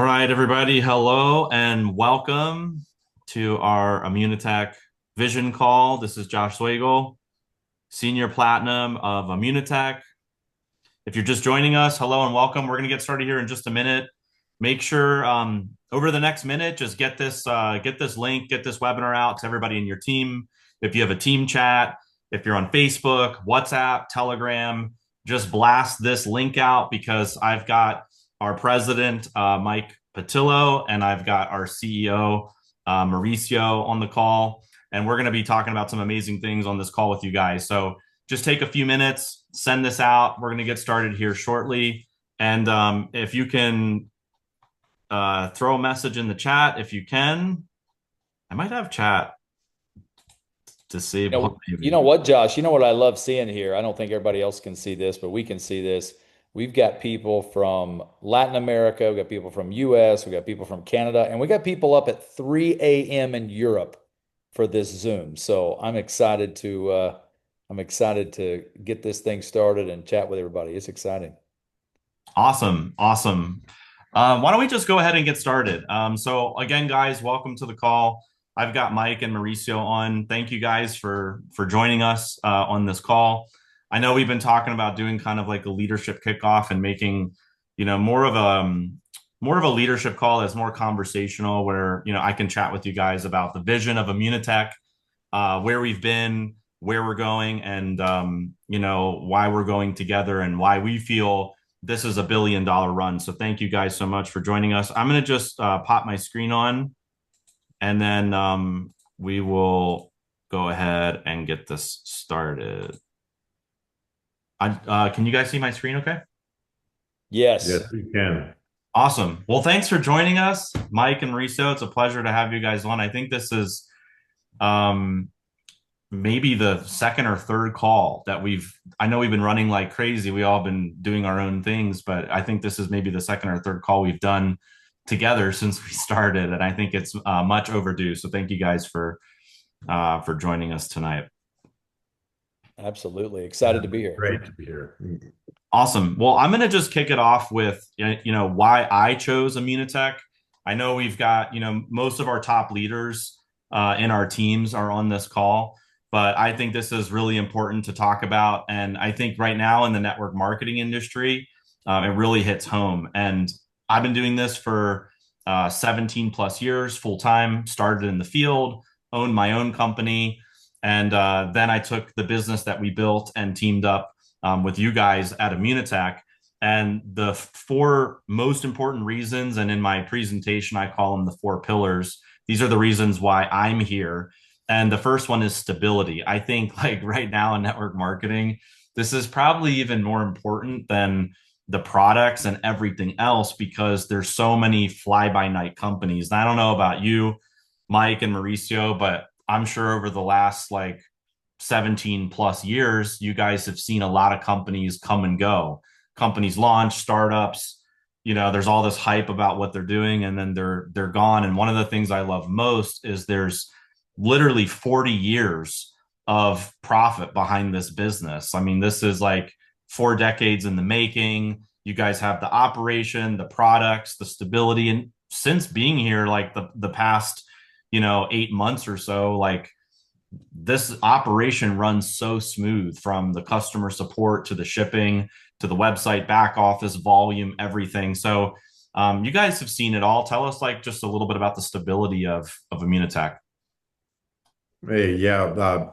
All right, everybody. Hello and welcome to our Immunotec Vision Call. This is Josh Zwagil, Senior Platinum of Immunotec. If you're just joining us, hello and welcome. We're going to get started here in just a minute. Make sure over the next minute, just get this link, get this webinar out to everybody in your team. If you have a team chat, if you're on Facebook, WhatsApp, Telegram, just blast this link out because I've got our president, Mike Potillo, and I've got our CEO, Mauricio, on the call. And we're going to be talking about some amazing things on this call with you guys. So just take a few minutes, send this out. We're going to get started here shortly. And if you can throw a message in the chat, if you can, I might have chat disabled. You know what, Josh? You know what I love seeing here? I don't think everybody else can see this, but we can see this. We've got people from Latin America, we've got people from US, we've got people from Canada, and we got people up at 3 a.m. in Europe for this Zoom. So I'm excited to get this thing started and chat with everybody. It's exciting. Awesome. Awesome. Why don't we just go ahead and get started? So again, guys, welcome to the call. I've got Mike and Mauricio on. Thank you guys for joining us on this call. I know we've been talking about doing kind of like a leadership kickoff and making, more of a leadership call that's more conversational, where I can chat with you guys about the vision of Immunotec, where we've been, where we're going, and why we're going together and why we feel this is $1 billion run. So thank you guys so much for joining us. I'm going to just pop my screen on, and then we will go ahead and get this started. Can you guys see my screen okay? Yes. Yes, we can. Awesome. Well, thanks for joining us, Mike and Mauricio. It's a pleasure to have you guys on. I think this is um, maybe the second or third call that I know we've been running like crazy. We all been doing our own things, but I think this is maybe the second or third call we've done together since we started. And I think it's much overdue. So thank you guys for joining us tonight. Absolutely. Excited to be here. Great to be here. Awesome. Well, I'm going to just kick it off with, why I chose Immunotec. I know we've got, most of our top leaders in our teams are on this call, but I think this is really important to talk about. And I think right now in the network marketing industry, it really hits home. And I've been doing this for 17 plus years full time, started in the field, owned my own company. And then I took the business that we built and teamed up with you guys at Immunotec. And the four most important reasons, and in my presentation, I call them the four pillars. These are the reasons why I'm here. And the first one is stability. I think like right now in network marketing, this is probably even more important than the products and everything else because there's so many fly by night companies. And I don't know about you, Mike and Mauricio, but I'm sure over the last like 17 plus years, you guys have seen a lot of companies come and go. Companies launch, startups, there's all this hype about what they're doing and then they're gone. And one of the things I love most is there's literally 40 years of profit behind this business. I mean, this is like 4 decades in the making. You guys have the operation, the products, the stability. And since being here, like the past, 8 months or so, like this operation runs so smooth from the customer support to the shipping to the website, back office, volume, everything. So you guys have seen it all. Tell us like just a little bit about the stability of Immunotec. Hey, yeah,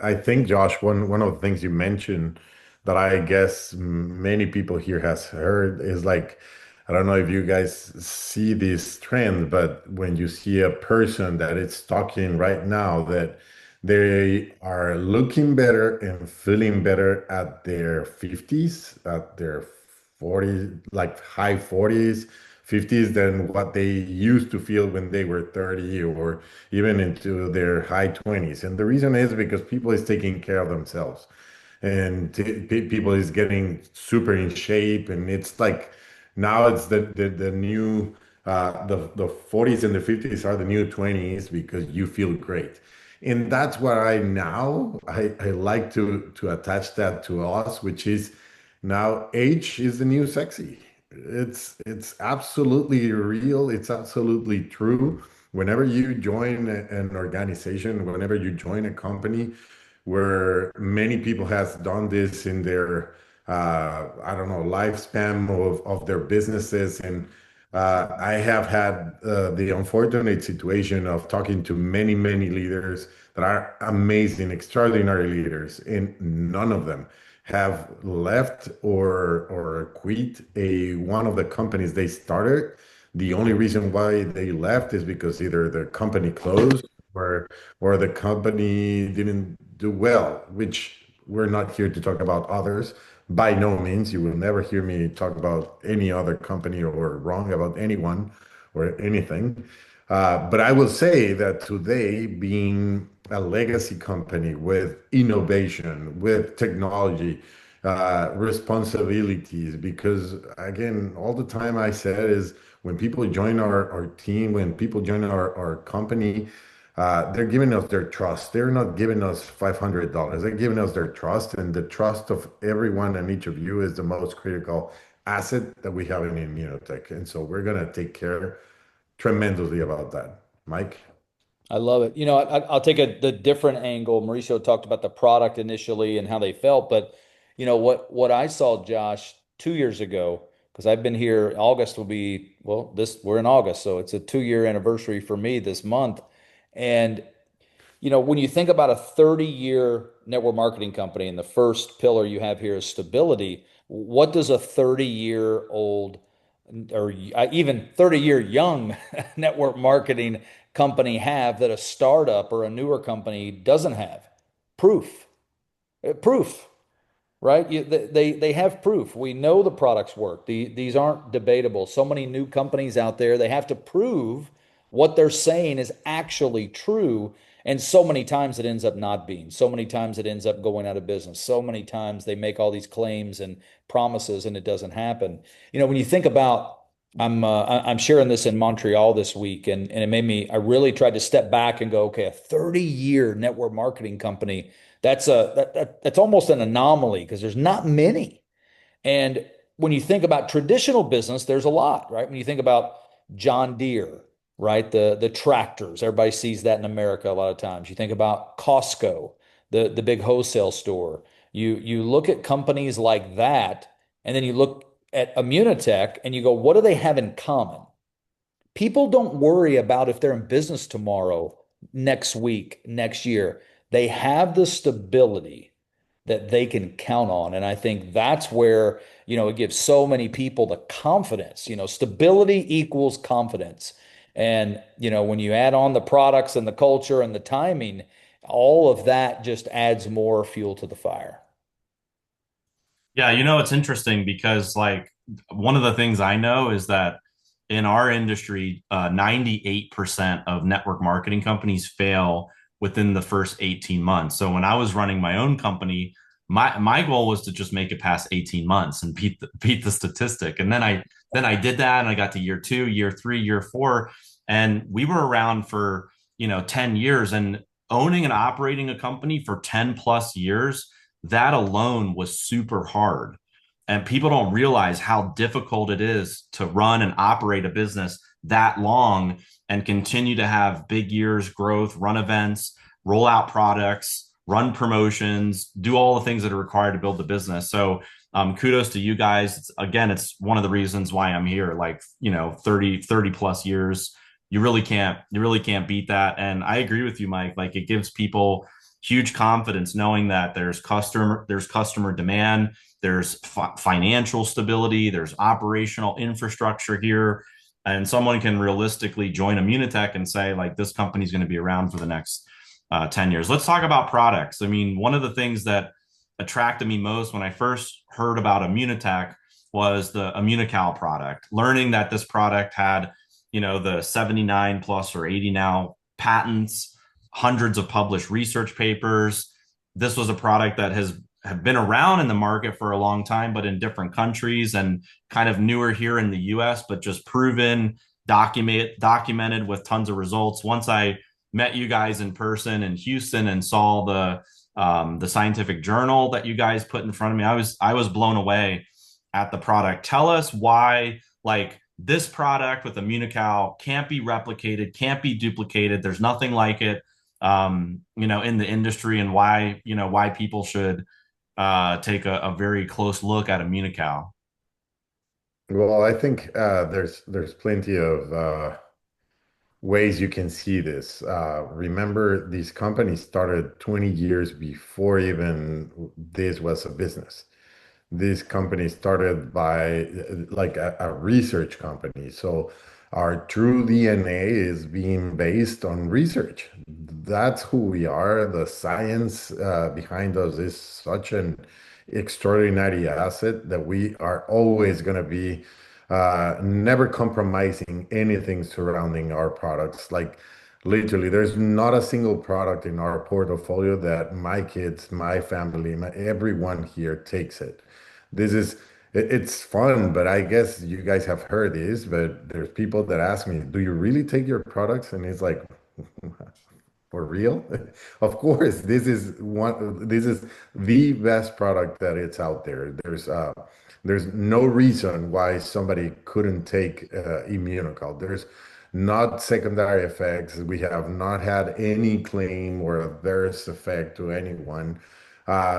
I think Josh, one of the things you mentioned that I guess many people here has heard is like, I don't know if you guys see this trend, but when you see a person that is talking right now that they are looking better and feeling better at their 50s, at their 40s, like high 40s, 50s than what they used to feel when they were 30 or even into their high 20s. And the reason is because people is taking care of themselves and people is getting super in shape. And it's like now it's the new the 40s and the 50s are the new 20s because you feel great. And that's what I like to attach that to us, which is now age is the new sexy. It's absolutely real. It's absolutely true. Whenever you join an organization, whenever you join a company, where many people has done this in their I don't know, lifespan of their businesses, and I have had the unfortunate situation of talking to many leaders that are amazing, extraordinary leaders, and none of them have left or quit a one of the companies they started. The only reason why they left is because either the company closed or the company didn't do well, which we're not here to talk about others. By no means, you will never hear me talk about any other company or wrong about anyone or anything. But I will say that today, being a legacy company with innovation, with technology, responsibilities, because again, all the time I said is when people join our team, when people join our company, they're giving us their trust. They're not giving us $500. They're giving us their trust, and the trust of everyone and each of you is the most critical asset that we have in Immunotech. And so we're gonna take care tremendously about that. Mike? I love it. I'll take the different angle. Mauricio talked about the product initially and how they felt, but what I saw, Josh, 2 years ago, because I've been here. August will be, well, this we're in August, so it's a 2 year anniversary for me this month. And when you think about a 30-year network marketing company, and the first pillar you have here is stability, what does a 30-year-old or even 30-year young network marketing company have that a startup or a newer company doesn't have? Proof. Proof, right? They have proof. We know the products work. These aren't debatable. So many new companies out there, they have to prove what they're saying is actually true. And so many times it ends up not being. So many times it ends up going out of business. So many times they make all these claims and promises and it doesn't happen. When you think about, I'm sharing this in Montreal this week, and it made me. I really tried to step back and go, okay, a 30-year network marketing company. That's almost an anomaly because there's not many. And when you think about traditional business, there's a lot, right? When you think about John Deere, right? The tractors, everybody sees that in America a lot of times. You think about Costco, the big wholesale store. You look at companies like that, and then you look at Immunotech and you go, what do they have in common? People don't worry about if they're in business tomorrow, next week, next year. They have the stability that they can count on. And I think that's where, it gives so many people the confidence. Stability equals confidence. And, when you add on the products and the culture and the timing, all of that just adds more fuel to the fire. Yeah, it's interesting because like one of the things I know is that in our industry, 98% of network marketing companies fail within the first 18 months. So when I was running my own company, my goal was to just make it past 18 months and beat the statistic. And then I did that and I got to year two, year three, year four, and we were around for 10 years, and owning and operating a company for 10 plus years, that alone was super hard. And people don't realize how difficult it is to run and operate a business that long and continue to have big years, growth, run events, roll out products, run promotions, do all the things that are required to build the business. So kudos to you guys. It's one of the reasons why I'm here. Like, 30 plus years. You really can't beat that. And I agree with you, Mike. Like, it gives people huge confidence knowing that there's customer demand, there's financial stability, there's operational infrastructure here, and someone can realistically join Immunotech and say, like, this company is going to be around for the next 10 years. Let's talk about products. I mean, one of the things that attracted me most when I first heard about Immunotech was the Immunical product. Learning that this product had, the 79 plus or 80 now patents, hundreds of published research papers. This was a product that have been around in the market for a long time, but in different countries, and kind of newer here in the US, but just proven, documented with tons of results. Once I met you guys in person in Houston and saw the scientific journal that you guys put in front of me, I was blown away. at the product. Tell us why, like, this product with Immunocal can't be replicated, can't be duplicated. There's nothing like it, in the industry, and why, why people should take a very close look at Immunocal. Well, I think there's plenty of ways you can see this. Remember, these companies started 20 years before even this was a business. This company started by like a research company. So our true DNA is being based on research. That's who we are. The science behind us is such an extraordinary asset that we are always going to be never compromising anything surrounding our products. Like literally, there's not a single product in our portfolio that my kids, my family, everyone here takes it. This is it's fun, but I guess you guys have heard this, but there's people that ask me, "Do you really take your products?" And it's like, for real? Of course, this is the best product that it's out there. There's no reason why somebody couldn't take Immunocal. There's not secondary effects. We have not had any claim or adverse effect to anyone.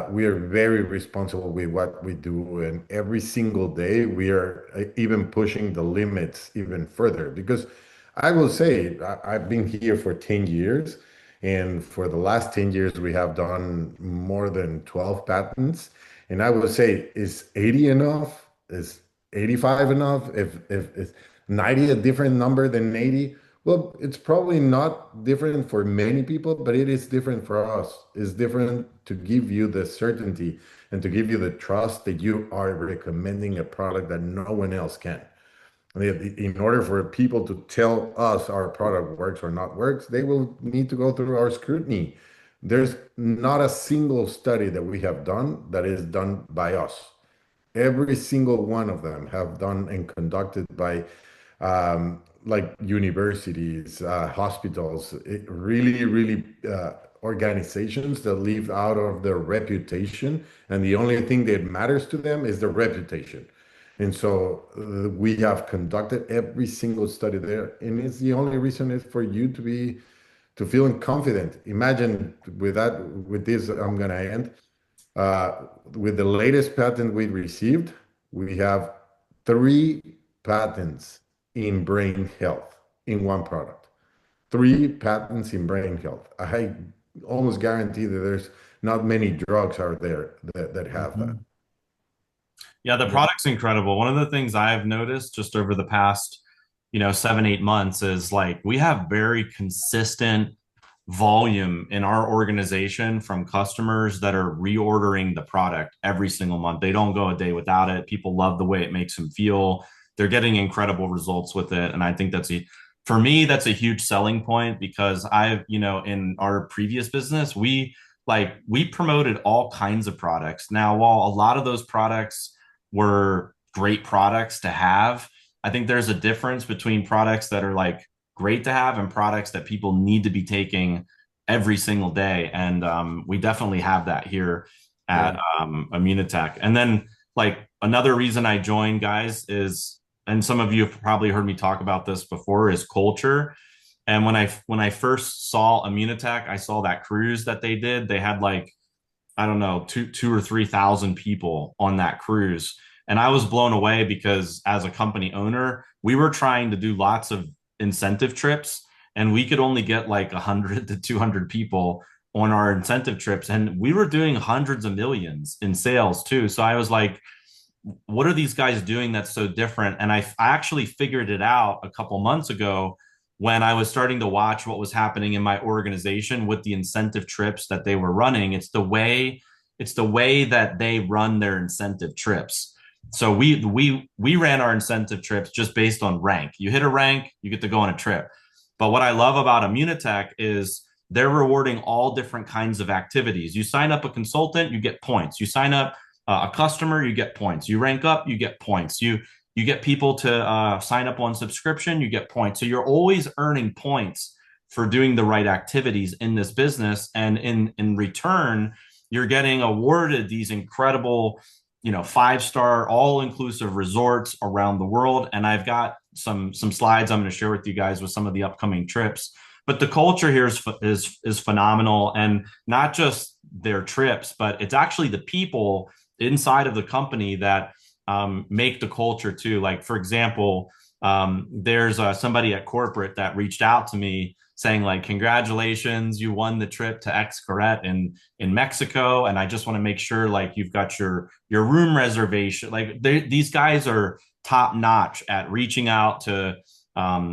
We are very responsible with what we do, and every single day we are even pushing the limits even further. Because I will say, I've been here for 10 years, and for the last 10 years, we have done more than 12 patents. And I would say, is 80 enough? Is 85 enough? If is 90 a different number than 80? Well, it's probably not different for many people, but it is different for us. It's different to give you the certainty and to give you the trust that you are recommending a product that no one else can. In order for people to tell us our product works or not works, they will need to go through our scrutiny. There's not a single study that we have done that is done by us. Every single one of them have done and conducted by like universities, hospitals, really organizations that live out of their reputation, and the only thing that matters to them is the reputation. And so we have conducted every single study there, and it's the only reason is for you to feel confident. Imagine with this, I'm gonna end. With the latest patent we received, we have three patents in brain health in one product. Three patents in brain health. I almost guarantee that there's not many drugs out there that have that. Mhm. Yeah, the Yeah. product's incredible. One of the things I've noticed just over the past, 7, 8 months is like we have very consistent volume in our organization from customers that are reordering the product every single month. They don't go a day without it. People love the way it makes them feel. They're getting incredible results with it. And I think for me, that's a huge selling point because in our previous business, we promoted all kinds of products. Now, while a lot of those products were great products to have, I think there's a difference between products that are like great to have and products that people need to be taking every single day. And we definitely have that here at Yeah. Immunotech. And then, like, another reason I joined, guys, is, and some of you have probably heard me talk about this before, is culture. And when I first saw Immunotech, I saw that cruise that they did. They had like, I don't know, two or 3,000 people on that cruise. And I was blown away because as a company owner, we were trying to do lots of incentive trips, and we could only get like 100 to 200 people on our incentive trips. And we were doing hundreds of millions in sales too. So I was like, what are these guys doing that's so different? And I actually figured it out a couple months ago when I was starting to watch what was happening in my organization with the incentive trips that they were running. It's the way that they run their incentive trips. So we ran our incentive trips just based on rank. You hit a rank, you get to go on a trip. But what I love about Immunotech is they're rewarding all different kinds of activities. You sign up a consultant, you get points. You sign up a customer, you get points. You rank up, you get points. You get people to sign up on subscription, you get points. So you're always earning points for doing the right activities in this business, and in return, you're getting awarded these incredible 5-star all-inclusive resorts around the world. And I've got some slides I'm going to share with you guys with some of the upcoming trips. But the culture here is phenomenal, and not just their trips, but it's actually the people inside of the company that make the culture too. Like, for example, there's somebody at corporate that reached out to me saying like, congratulations, you won the trip to Xcaret in Mexico, and I just want to make sure like you've got your room reservation. Like these guys are top notch at reaching out to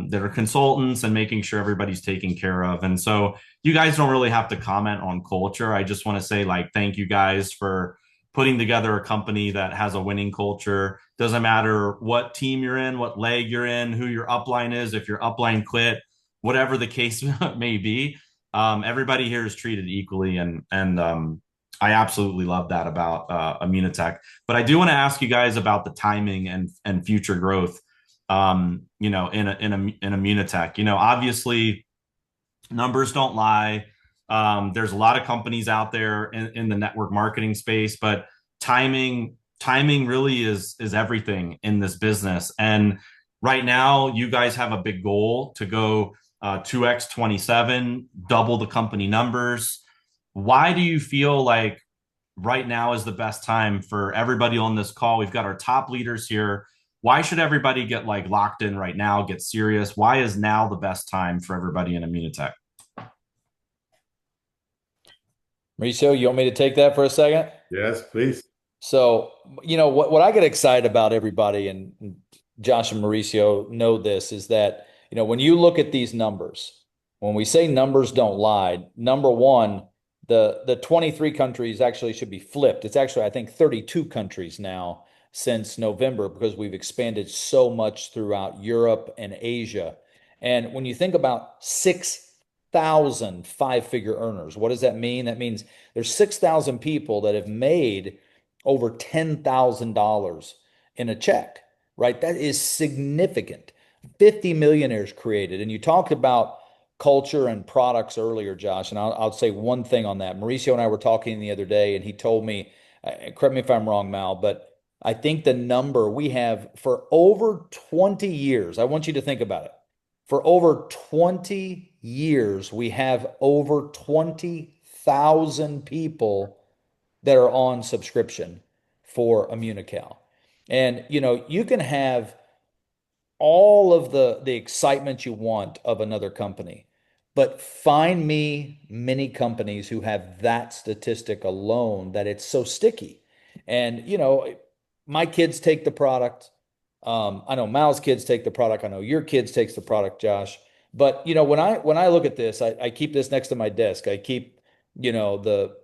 their consultants and making sure everybody's taken care of. And so you guys don't really have to comment on culture. I just want to say like thank you guys for putting together a company that has a winning culture. Doesn't matter what team you're in, what leg you're in, who your upline is, if your upline quit, whatever the case may be. Everybody here is treated equally, and I absolutely love that about Immunotec. But I do want to ask you guys about the timing and future growth. In Immunotec, obviously numbers don't lie. There's a lot of companies out there in the network marketing space, but timing really is everything in this business. And right now, you guys have a big goal to go 2x 27, double the company numbers. Why do you feel like right now is the best time for everybody on this call? We've got our top leaders here. Why should everybody get like locked in right now, get serious? Why is now the best time for everybody in Immunotech? Mauricio, you want me to take that for a second? Yes, please. So, what I get excited about, everybody, and Josh and Mauricio know this, is that, when you look at these numbers, when we say numbers don't lie, number one, the 23 countries actually should be flipped. It's actually, I think, 32 countries now since November, because we've expanded so much throughout Europe and Asia. And when you think about 6,000 five-figure earners, what does that mean? That means there's 6,000 people that have made over $10,000 in a check, right? That is significant. 50 millionaires created. And you talked about culture and products earlier, Josh, and I'll say one thing on that. Mauricio and I were talking the other day, and he told me, correct me if I'm wrong, Mal, but I think the number we have for over 20 years, I want you to think about it. For over 20 years, we have over 20,000 people that are on subscription for Immunical. And you can have all of the excitement you want of another company, but find me many companies who have that statistic alone, that it's so sticky. And my kids take the product. I know Mal's kids take the product. I know your kids takes the product, Josh. But when I look at this, I keep this next to my desk. I keep the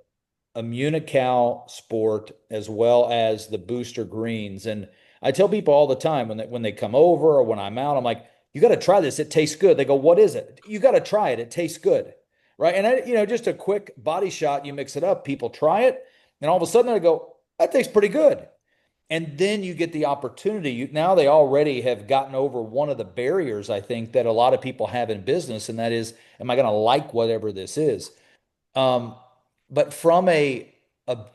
Immunical Sport as well as the Booster Greens. And I tell people all the time when they come over or when I'm out, I'm like, you got to try this. It tastes good. They go, what is it? You got to try it. It tastes good. Right. And just a quick body shot, you mix it up, people try it. And all of a sudden I go, that tastes pretty good. And then you get the opportunity. Now they already have gotten over one of the barriers, I think, that a lot of people have in business. And that is, am I going to like whatever this is? Um, but from a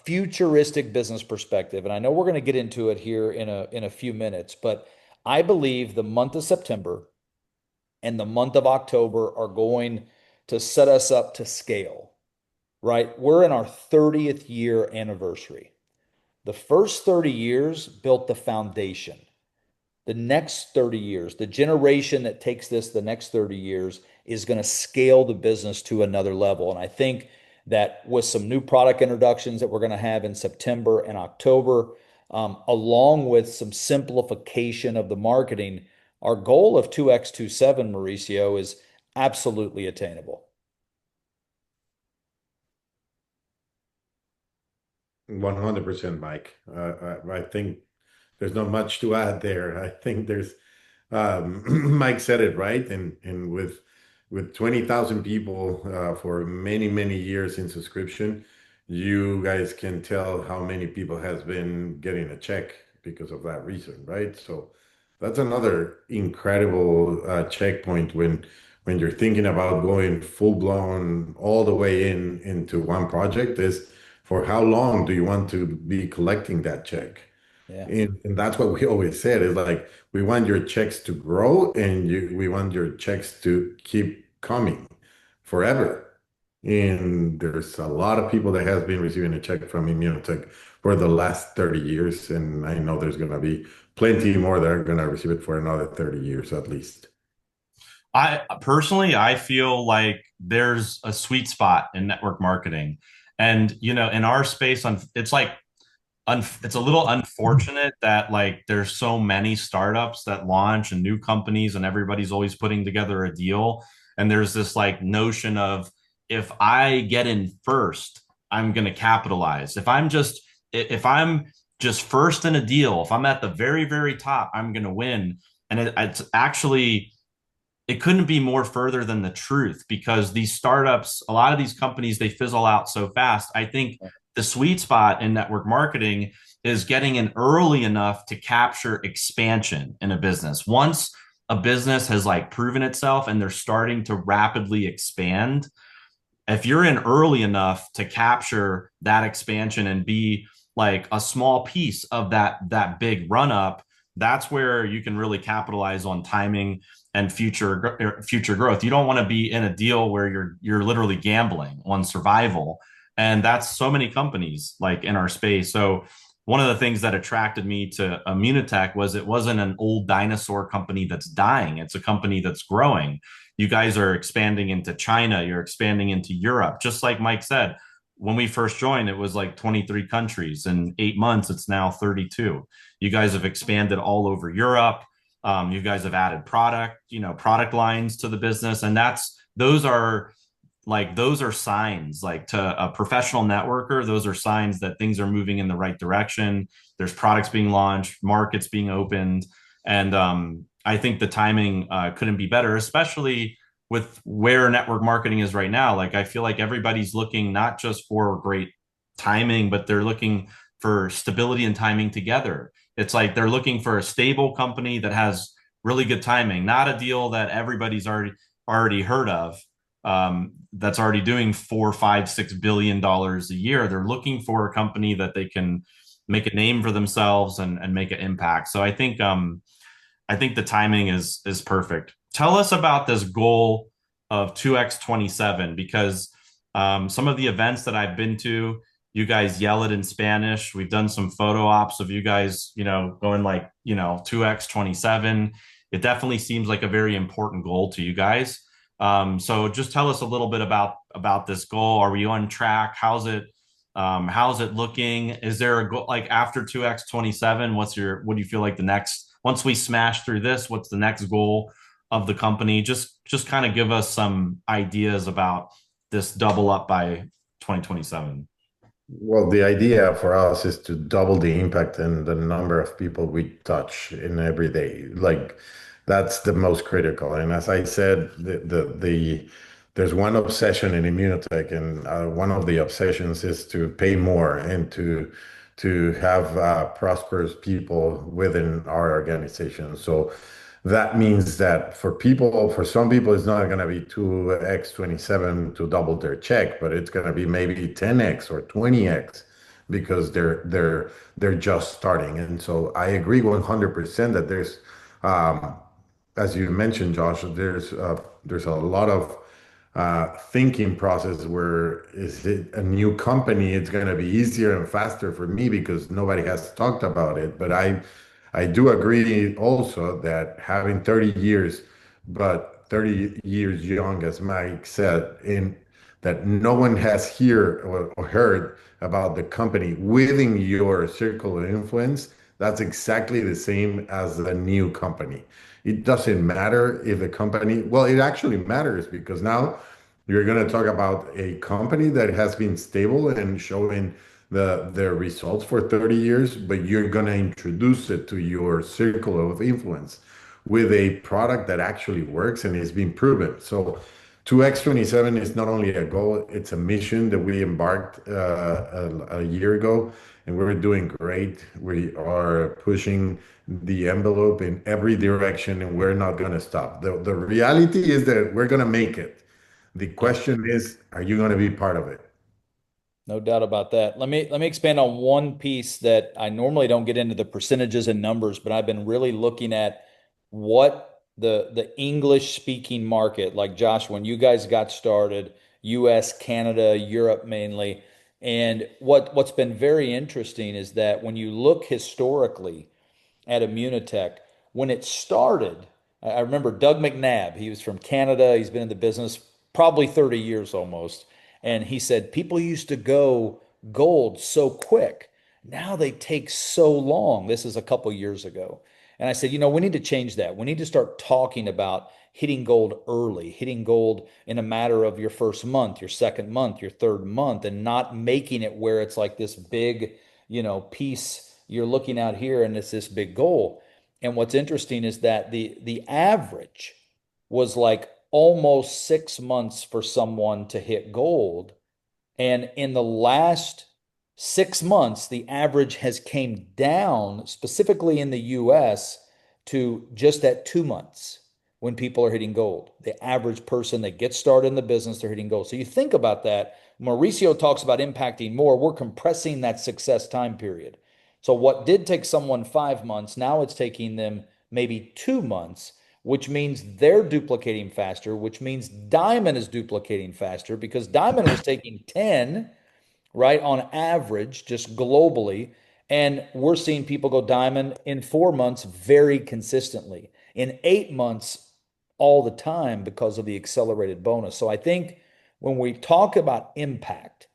futuristic business perspective, and I know we're going to get into it here in a few minutes, but I believe the month of September and the month of October are going to set us up to scale, right? We're in our 30th year anniversary. The first 30 years built the foundation. The next 30 years, the generation that takes this the next 30 years is going to scale the business to another level. And I think that with some new product introductions that we're going to have in September and October, along with some simplification of the marketing, our goal of 2x27, Mauricio, is absolutely attainable. 100%, Mike. I think there's not much to add there. I think there's Mike said it right, and with 20,000 people for many many years in subscription, you guys can tell how many people has been getting a check because of that reason, right? So that's another incredible checkpoint when you're thinking about going full blown all the way into one project. Is For how long do you want to be collecting that check? Yeah. And that's what we always said is like we want your checks to grow and we want your checks to keep coming forever. And there's a lot of people that has been receiving a check from Immunotech for the last 30 years. And I know there's going to be plenty more that are going to receive it for another 30 years at least. I personally, I feel like there's a sweet spot in network marketing. And, in our space, it's like, it's a little unfortunate that like there's so many startups that launch and new companies and everybody's always putting together a deal. And there's this like notion of if I get in first, I'm going to capitalize. If I'm just first in a deal, if I'm at the very, very top, I'm going to win. And it's actually, it couldn't be more further than the truth because these startups, a lot of these companies, they fizzle out so fast. I think the sweet spot in network marketing is getting in early enough to capture expansion in a business. Once a business has like proven itself and they're starting to rapidly expand, if you're in early enough to capture that expansion and be like a small piece of that big run up, that's where you can really capitalize on timing and future growth. You don't want to be in a deal where you're literally gambling on survival, and that's so many companies like in our space. So one of the things that attracted me to Immunotech was it wasn't an old dinosaur company that's dying. It's a company that's growing. You guys are expanding into China, you're expanding into Europe. Just like Mike said, when we first joined, it was like 23 countries. In 8 months, it's now 32. You guys have expanded all over Europe. You guys have added product lines to the business. And those are signs like to a professional networker, those are signs that things are moving in the right direction. There's products being launched, markets being opened. And I think the timing couldn't be better, especially with where network marketing is right now. Like I feel like everybody's looking not just for great timing, but they're looking for stability and timing together. It's like they're looking for a stable company that has really good timing, not a deal that everybody's already heard of. That's already doing 4, 5, 6 billion dollars a year. They're looking for a company that they can make a name for themselves and make an impact. So I think the timing is perfect. Tell us about this goal of 2x27 because some of the events that I've been to, you guys yell it in Spanish. We've done some photo ops of you guys, going like, 2x27. It definitely seems like a very important goal to you guys. So just tell us a little bit about this goal. Are we on track? How's it looking? Is there a goal like after 2x27? What do you feel like the next once we smash through this, what's the next goal of the company? Just kind of give us some ideas about this double up by 2027. Well, the idea for us is to double the impact and the number of people we touch in every day. Like that's the most critical. And as I said, there's one obsession in Immunotech, and one of the obsessions is to pay more and to have prosperous people within our organization. So that means that for some people, it's not going to be 2x27 to double their check, but it's going to be maybe 10x or 20x because they're just starting. And so I agree 100% that um, as you mentioned, Josh, there's a lot of thinking process where is it a new company? It's going to be easier and faster for me because nobody has talked about it. But I do agree also that having 30 years, but 30 years young, as Mike said, in that no one has heard or heard about the company within your circle of influence, that's exactly the same as a new company. It doesn't matter if the company, well, it actually matters because now you're going to talk about a company that has been stable and showing the results for 30 years, but you're going to introduce it to your circle of influence with a product that actually works and is being proven. So 2x27 is not only a goal, it's a mission that we embarked a year ago, and we're doing great. We are pushing the envelope in every direction, and we're not going to stop. The reality is that we're going to make it. The Yeah. question is, are you going to be part of it? No doubt about that. Let me expand on one piece that I normally don't get into the percentages and numbers, but I've been really looking at what the English speaking market, like Josh, when you guys got started, US, Canada, Europe mainly, and what's been very interesting is that when you look historically at Immunotec. When it started, I remember Doug McNabb. He was from Canada. He's been in the business probably 30 years almost. And he said people used to go gold so quick. Now they take so long. This is a couple years ago. And I said, we need to change that. We need to start talking about hitting gold early, hitting gold in a matter of your first month, your second month, your third month, and not making it where it's like this big, piece you're looking at here and it's this big goal. And what's interesting is that the average was like almost 6 months for someone to hit gold. And in the last 6 months, the average has came down, specifically in the US, to just at 2 months when people are hitting gold. The average person that gets started in the business, they're hitting gold. So you think about that. Mauricio talks about impacting more. We're compressing that success time period. So what did take someone 5 months, now it's taking them maybe 2 months, which means they're duplicating faster, which means Diamond is duplicating faster because Diamond was taking 10, right, on average, just globally. And we're seeing people go Diamond in 4 months very consistently, in 8 months all the time because of the accelerated bonus. So I think when we talk about impact,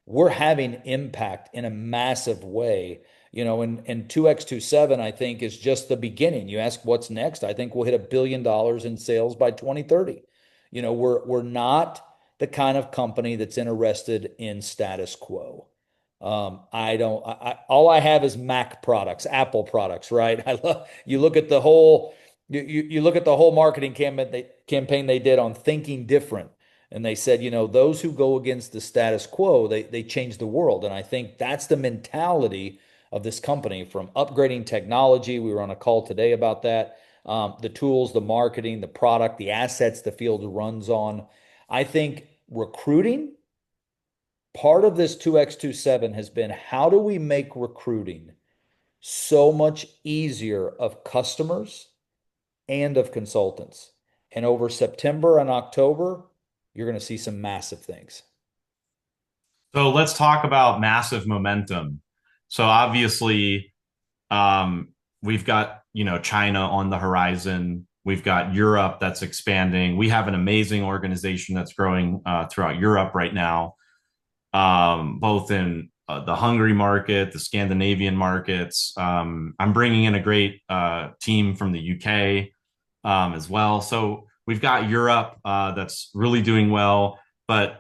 we're having impact in a massive way. And 2x27, I think, is just the beginning. You ask what's next. I think we'll hit $1 billion in sales by 2030. We're not the kind of company that's interested in status quo. I don't. All I have is Mac products, Apple products, right? I love. You look at the whole. You look at the whole marketing campaign they did on thinking different, and they said, those who go against the status quo, they change the world. And I think that's the mentality of this company, from upgrading technology. We were on a call today about that. The tools, the marketing, the product, the assets the field runs on. I think recruiting, part of this 2x27 has been how do we make recruiting so much easier of customers and of consultants? And over September and October, you're going to see some massive things. So let's talk about massive momentum. So obviously, we've got, China on the horizon. We've got Europe that's expanding. We have an amazing organization that's growing throughout Europe right now, both in the Hungary market, the Scandinavian markets. I'm bringing in a great team from the UK as well. So we've got Europe that's really doing well, but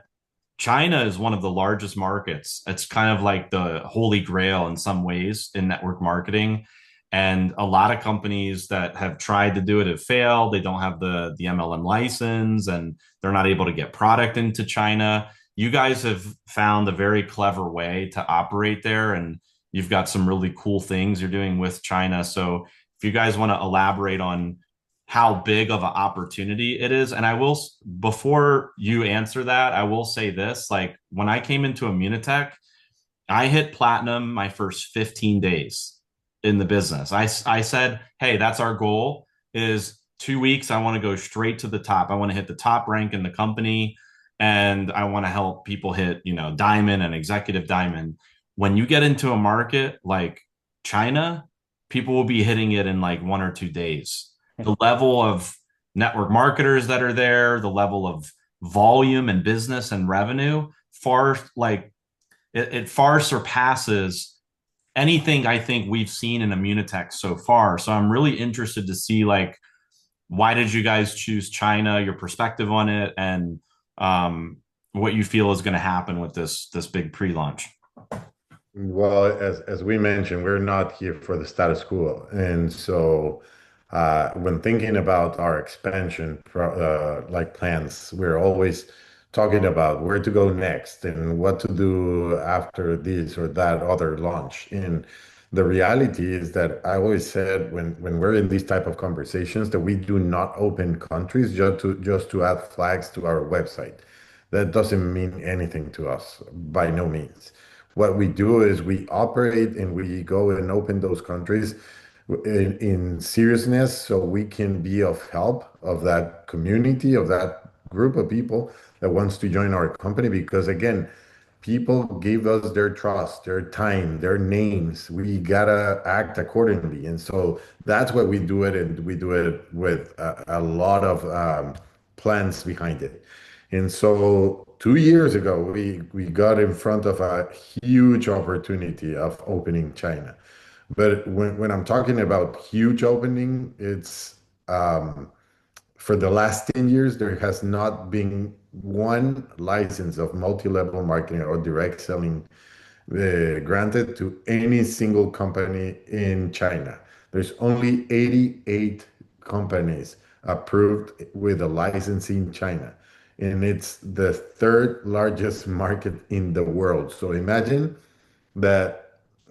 China is one of the largest markets. It's kind of like the holy grail in some ways in network marketing. And a lot of companies that have tried to do it have failed. They don't have the MLM license and they're not able to get product into China. You guys have found a very clever way to operate there, and you've got some really cool things you're doing with China. So if you guys want to elaborate on how big of an opportunity it is. And I will, before you answer that, I will say this, like when I came into Immunotech, I hit platinum my first 15 days in the business. I said, hey, that's our goal is 2 weeks. I want to go straight to the top. I want to hit the top rank in the company. And I want to help people hit, diamond and executive diamond. When you get into a market like China, people will be hitting it in like 1 or 2 days. The level of network marketers that are there, the level of volume and business and revenue, far like it far surpasses anything I think we've seen in Immunotech so far. So I'm really interested to see like why did you guys choose China, your perspective on it, and what you feel is going to happen with this big pre-launch. Well, as we mentioned, we're not here for the status quo, and so when thinking about our expansion like plans, we're always talking about where to go next and what to do after this or that other launch. And the reality is that I always said when we're in these type of conversations that we do not open countries just to add flags to our website. that doesn't mean anything to us by no means. What we do is we operate and we go and open those countries in seriousness so we can be of help of that community, of that group of people that wants to join our company. Because again, people give us their trust, their time, their names. We gotta act accordingly. And so that's what we do it, and we do it with a lot of plans behind it. And so 2 years ago, we got in front of a huge opportunity of opening China. But when I'm talking about huge opening, it's for the last 10 years, there has not been one license of multi-level marketing or direct selling granted to any single company in China. There's only 88 companies approved with a license in China, and it's the third largest market in the world. So imagine that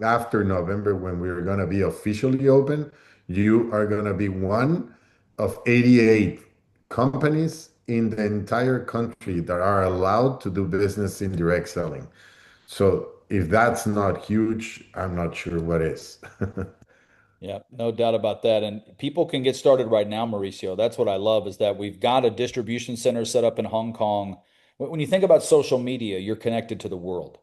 after November, when we're going to be officially open, you are going to be one of 88 companies in the entire country that are allowed to do business in direct selling. So if that's not huge, I'm not sure what is. Yeah, no doubt about that. And people can get started right now, Mauricio. That's what I love is that we've got a distribution center set up in Hong Kong. When you think about social media, you're connected to the world.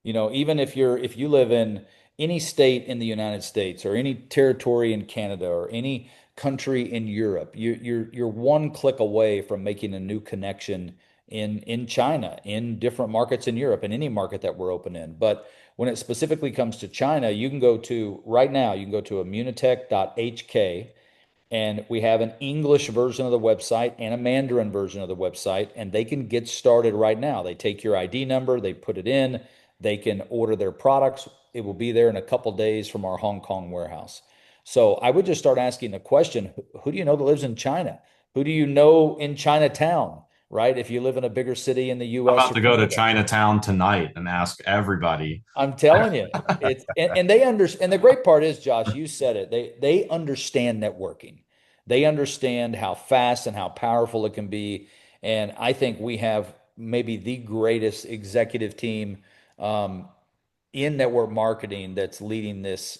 Even if you live in any state in the United States or any territory in Canada or any country in Europe, you're one click away from making a new connection in China, in different markets in Europe, in any market that we're open in. But when it specifically comes to China, you can go to right now, you can go to immunotech.hk, and we have an English version of the website and a Mandarin version of the website, and they can get started right now. They take your ID number, they put it in, they can order their products. It will be there in a couple days from our Hong Kong warehouse. So I would just start asking the question, who do you know that lives in China? Who do you know in Chinatown, right? If you live in a bigger city in the I'm US about or to go to Canada. Chinatown tonight and ask everybody. I'm telling you, it's and they understand. And the great part is, Josh, you said it. They understand networking. They understand how fast and how powerful it can be. And I think we have maybe the greatest executive team um, in network marketing that's leading this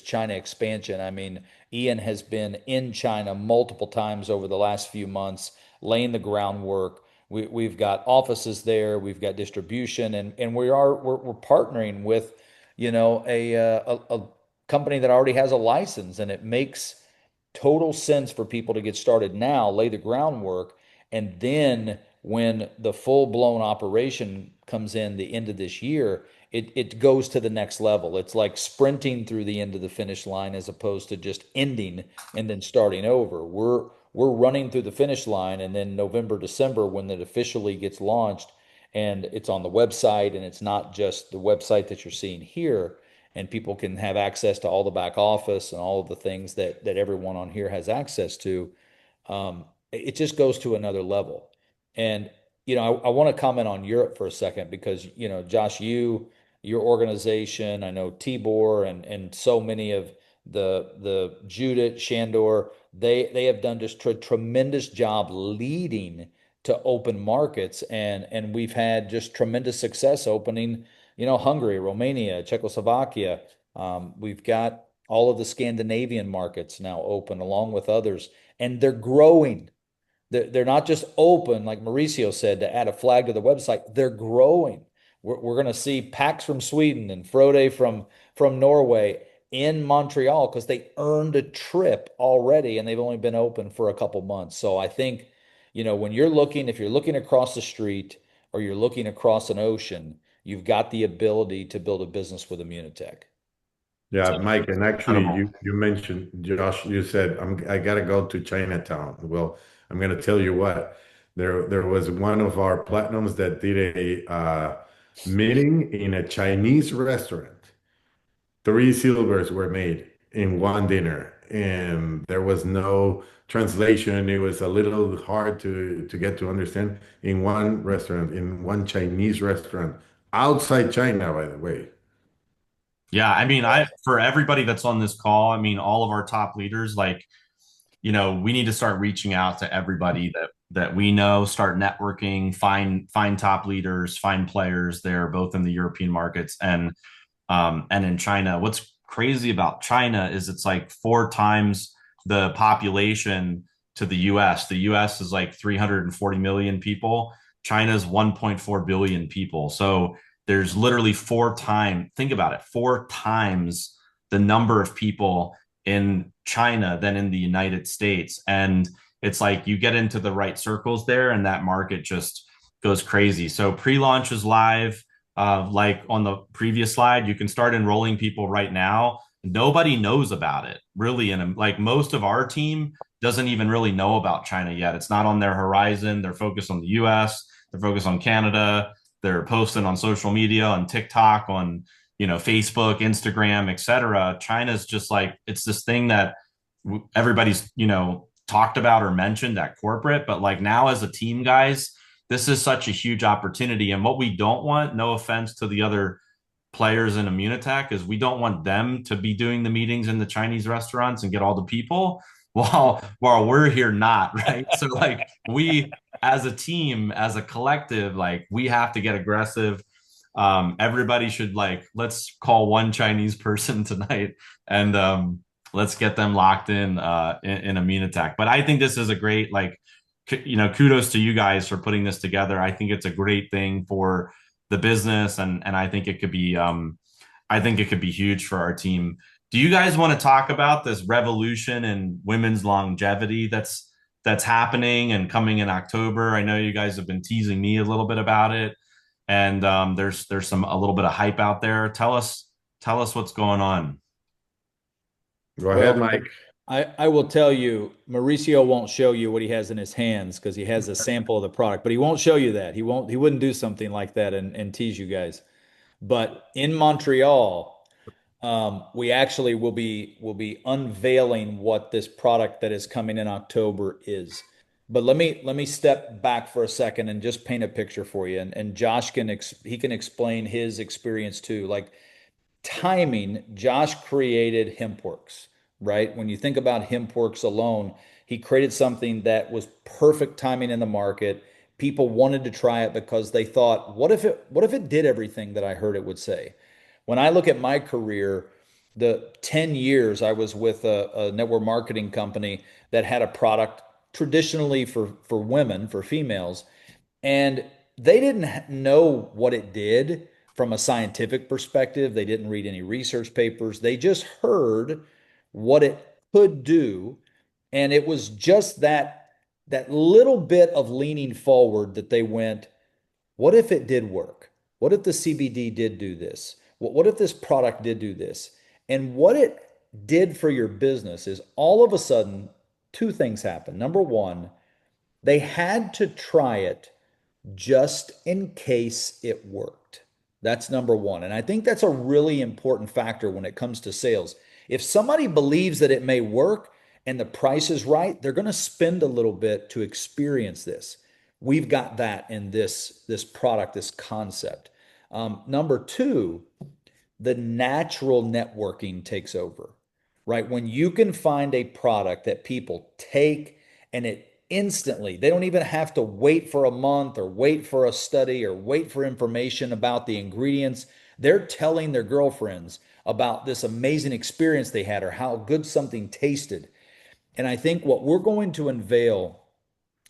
China expansion. I mean, Ian has been in China multiple times over the last few months, laying the groundwork. We've got offices there, we've got distribution, and we're partnering with, a company that already has a license, and it makes total sense for people to get started now, lay the groundwork, and then when the full blown operation comes in the end of this year, it goes to the next level. It's like sprinting through the end of the finish line as opposed to just ending and then starting over. We're running through the finish line, and then November, December, when it officially gets launched and it's on the website, and it's not just the website that you're seeing here, and people can have access to all the back office and all of the things that everyone on here has access to. It just goes to another level. And I want to comment on Europe for a second because Josh, your organization, I know Tibor and so many of the Judith Shandor, they have done just a tremendous job leading to open markets, and we've had just tremendous success opening, Hungary, Romania, Czechoslovakia. We've got all of the Scandinavian markets now open along with others, and they're growing. They're not just open, like Mauricio said, to add a flag to the website. They're growing. We're going to see Pax from Sweden and Frode from Norway in Montreal because they earned a trip already and they've only been open for a couple months. So I think, when if you're looking across the street or you're looking across an ocean, you've got the ability to build a business with Immunotech. Yeah, Mike, and actually, Incredible. you mentioned, Josh, you said I gotta go to Chinatown. Well, I'm gonna tell you what. There was one of our platinums that did a meeting in a Chinese restaurant. Three silvers were made in one dinner, and there was no translation. It was a little hard to get to understand in one restaurant, in one Chinese restaurant outside China, by the way. Yeah, I mean, I for everybody that's on this call, I mean, all of our top leaders, like we need to start reaching out to everybody that we know, start networking, find top leaders, find players there, both in the European markets and in China. What's crazy about China is it's like four times the population to the US. The US is like 340 million people. China's 1.4 billion people. So there's literally think about it, four times the number of people in China than in the United States. And it's like you get into the right circles there, and that market just goes crazy. So pre launch is live. Like on the previous slide, you can start enrolling people right now. Nobody knows about it really. And like most of our team doesn't even really know about China yet. It's not on their horizon. They're focused on the US, they're focused on Canada, they're posting on social media, on TikTok, on Facebook, Instagram, etc. China's just like it's this thing that everybody's talked about or mentioned at corporate, but like now as a team, guys, this is such a huge opportunity. And what we don't want, no offense to the other players in Immunotech, is we don't want them to be doing the meetings in the Chinese restaurants and get all the people while we're here not, right? So like we as a team, as a collective, like we have to get aggressive. Everybody should like let's call one Chinese person tonight and let's get them locked in Immunotech. But I think this is a great like kudos to you guys for putting this together. I think it's a great thing for the business, and I think it could be huge for our team. Do you guys want to talk about this revolution in women's longevity that's happening and coming in October? I know you guys have been teasing me a little bit about it, and there's some a little bit of hype out there. Tell us what's going on. Go ahead, Well, Mike. I will tell you, Mauricio won't show you what he has in his hands because he has a sample of the product, but he won't show you that. He wouldn't do something like that and tease you guys. But in Montreal, we actually will be unveiling what this product that is coming in October is. But let me step back for a second and just paint a picture for you. And Josh he can explain his experience too. Like timing, Josh created HempWorks, right? When you think about HempWorks alone, he created something that was perfect timing in the market. People wanted to try it because they thought, what if it did everything that I heard it would say? When I look at my career, the 10 years I was with a network marketing company that had a product traditionally for women, for females, and they didn't know what it did from a scientific perspective. They didn't read any research papers. They just heard what it could do. And it was just that little bit of leaning forward that they went, what if it did work? What if the CBD did do this? What if this product did do this? And what it did for your business is all of a sudden, two things happen. Number one, they had to try it just in case it worked. That's number one. And I think that's a really important factor when it comes to sales. If somebody believes that it may work and the price is right, they're going to spend a little bit to experience this. We've got that in this product, this concept. Number two, the natural networking takes over, right? When you can find a product that people take and it instantly, they don't even have to wait for a month or wait for a study or wait for information about the ingredients. They're telling their girlfriends about this amazing experience they had or how good something tasted. And I think what we're going to unveil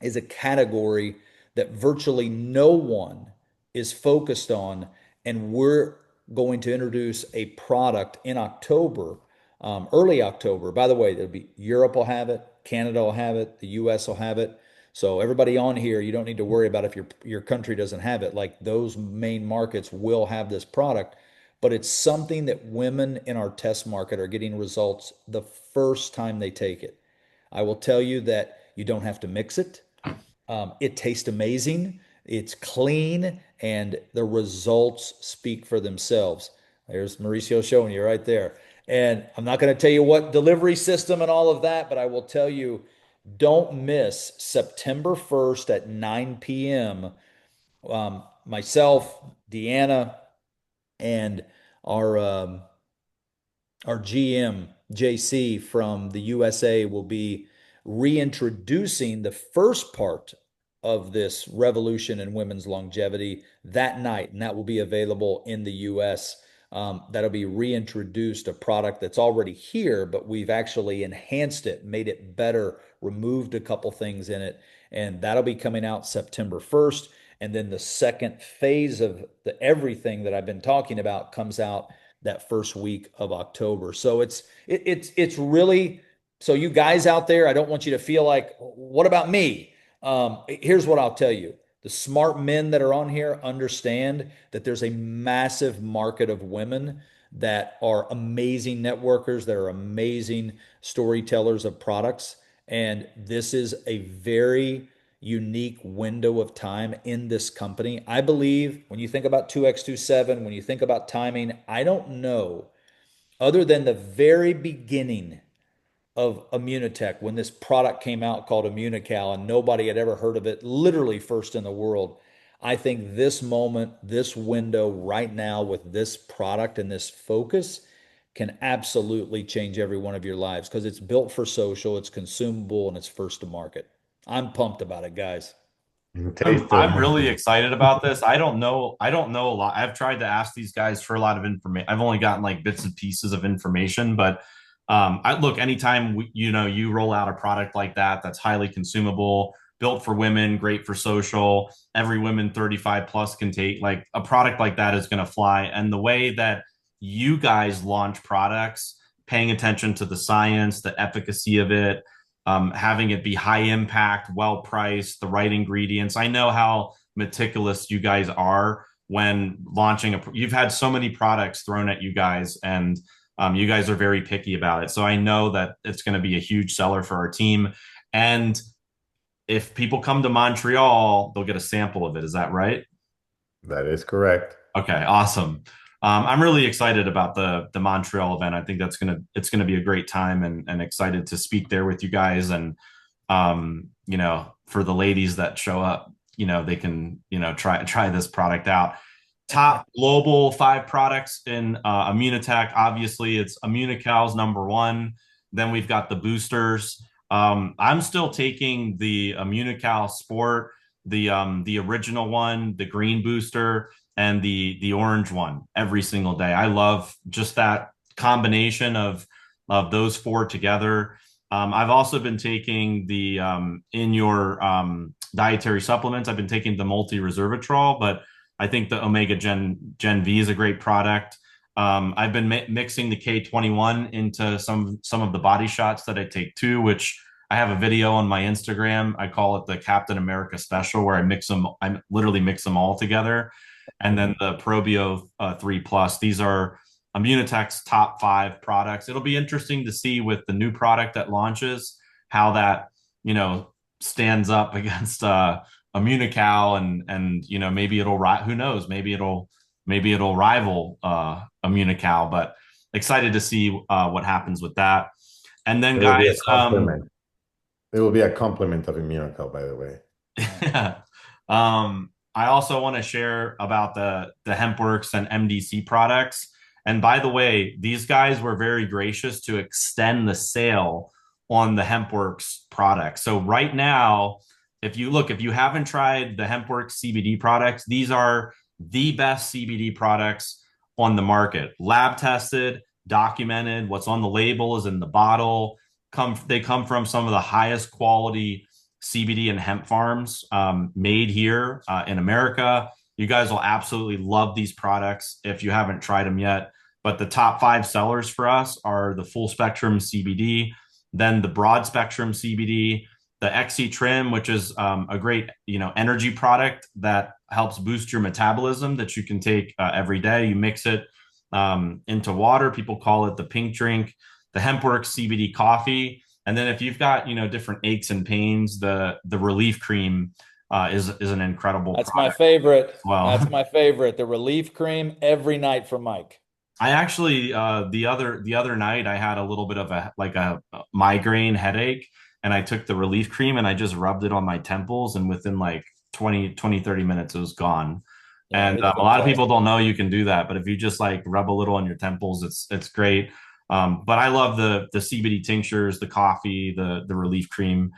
is a category that virtually no one is focused on. And we're going to introduce a product in October, early October. By the way, there'll be Europe will have it, Canada will have it, the US will have it. So everybody on here, you don't need to worry about if your country doesn't have it. Like those main markets will have this product, but it's something that women in our test market are getting results the first time they take it. I will tell you that you don't have to mix it. It tastes amazing. It's clean, and the results speak for themselves. There's Mauricio showing you right there. And I'm not going to tell you what delivery system and all of that, but I will tell you don't miss September 1st at 9 p.m. Myself, Deanna, and our our GM, JC from the USA, will be reintroducing the first part of this revolution in women's longevity that night, and that will be available in the US. That'll be reintroduced, a product that's already here, but we've actually enhanced it, made it better, removed a couple things in it, and that'll be coming out September 1st. And then the second phase of the everything that I've been talking about comes out that first week of October. So it's really, so you guys out there, I don't want you to feel like, what about me? Here's what I'll tell you. The smart men that are on here understand that there's a massive market of women that are amazing networkers, that are amazing storytellers of products. And this is a very unique window of time in this company. I believe when you think about 2x27, when you think about timing, I don't know, other than the very beginning of Immunotec, when this product came out called Immunical and nobody had ever heard of it, literally first in the world. I think this moment, this window right now with this product and this focus can absolutely change every one of your lives because it's built for social, it's consumable, and it's first to market. I'm pumped about it, guys. And I'm taste I'm really amazing. excited about this. I don't know a lot. I've tried to ask these guys for a lot of information. I've only gotten like bits and pieces of information, but I look anytime you roll out a product like that that's highly consumable, built for women, great for social, every woman 35 plus can take, like a product like that is going to fly. And the way that you guys launch products, paying attention to the science, the efficacy of it, having it be high impact, well priced, the right ingredients. I know how meticulous you guys are when launching you've had so many products thrown at you guys, and you guys are very picky about it. So I know that it's going to be a huge seller for our team. And if people come to Montreal, they'll get a sample of it. Is that right? That is correct. Okay, awesome. I'm really excited about the Montreal event. I think it's gonna be a great time, and excited to speak there with you guys. And for the ladies that show up, they can try this product out. Top global 5 products in Immunotech. Obviously, it's Immunical's number one. Then we've got the boosters. I'm still taking the Immunical Sport, the original one, the green booster, and the orange one every single day. I love just that combination of those 4 together. I've also been taking the in your dietary supplements. I've been taking the multi resveratrol, but I think the Omega Gen V is a great product. I've been mixing the K21 into some of the body shots that I take too, which I have a video on my Instagram. I call it the Captain America special, where I literally mix them all together. And then the Probio 3 Plus. These are Immunotech's top 5 products. It'll be interesting to see with the new product that launches how that stands up against Immunical, and maybe it'll who knows, maybe it'll rival Immunical. But excited to see what happens with that. And then It will be a guys, compliment. It will be a compliment of Immunical, by the way. I also want to share about the HempWorks and MDC products. And by the way, these guys were very gracious to extend the sale on the HempWorks product. So right now, if you haven't tried the HempWorks CBD products, these are the best CBD products on the market. Lab tested, documented. What's on the label is in the bottle. They come from some of the highest quality CBD and hemp farms made here in America. You guys will absolutely love these products if you haven't tried them yet. But the top 5 sellers for us are the full spectrum CBD, then the broad spectrum CBD, the XC Trim, which is a great energy product that helps boost your metabolism that you can take every day. You mix it into water. People call it the pink drink. The HempWorks CBD coffee. And then if you've got different aches and pains, the relief cream is an incredible That's my product favorite. as well. That's my favorite. The relief cream every night for Mike. I actually the other night I had a little bit of a migraine headache, and I took the relief cream and I just rubbed it on my temples, and within like 30 minutes it was gone. Yeah, And it's a lot of people fantastic. don't know you can do that, but if you just like rub a little on your temples, it's great. But I love the CBD tinctures, the coffee, the relief cream.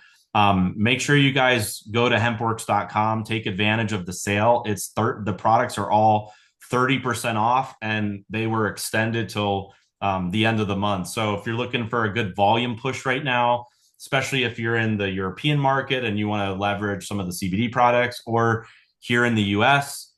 Make sure you guys go to hempworks.com, take advantage of the sale. The products are all 30% off, and they were extended till the end of the month. So if you're looking for a good volume push right now, especially if you're in the European market and you want to leverage some of the CBD products, or here in the US,